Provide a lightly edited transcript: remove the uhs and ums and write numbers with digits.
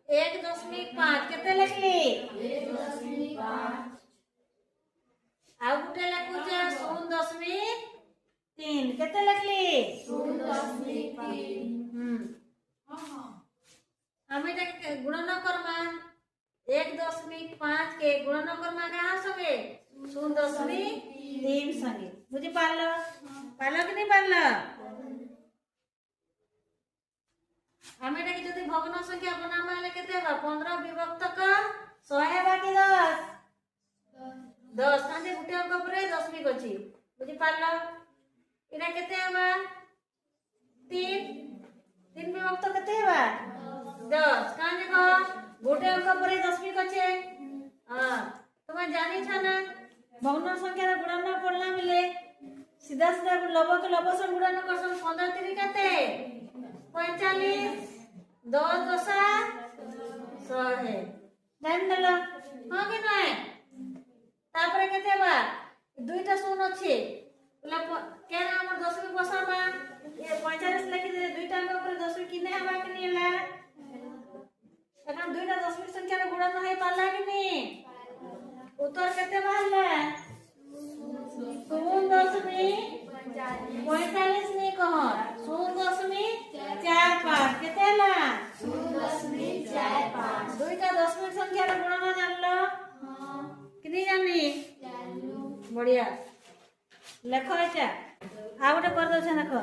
1.5 केते लिखली आ गुटे लिखुचे 0.3 केते लिखली 0.3 हम एटा गुणन करमा 1.5 के गुणन करमा कहाँ संगे 0.3 संगे बुझी पारलो कि नहीं पारलो हम एटा कि जदि भग्न संख्या बनामा ले केते हेबा 15 विभक्त का 100 हेबा कि 10 कांदे गुटे अंक परे 10 भी गछि बुझी पारलो एटा केते हेबा 3 विभक्त केते हेबा 10 कांदे को गुटे अंक परे 10 भी गछे हां तुम जानि छ ना भग्न संख्या रे गुणन पड़ला मिले सीधा सीधा लव के लव से गुणन करसन 15 3 केते 45 10 दशा 100 है ध्यान देलो हां कि नहीं तापर केते बा दुईटा शून्य अछि बोला केना हमर 10 के बसाबा ये 45 लिखि दे दुईटा अंक पर 10 किने हबा कि नहीं हला এখন দুইটা দশমিক সংখ্যার গুণন হয়ে পারলা কি নি উত্তর কেতে বাহারলা 0.45 নি কহ 0.45 কেতে হলা 0.45 দুইটা দশমিক সংখ্যার গুণন জানলো কি নি জানি জানলু বড়িয়া লেখো এটা আর গোটে করে দছ দেখো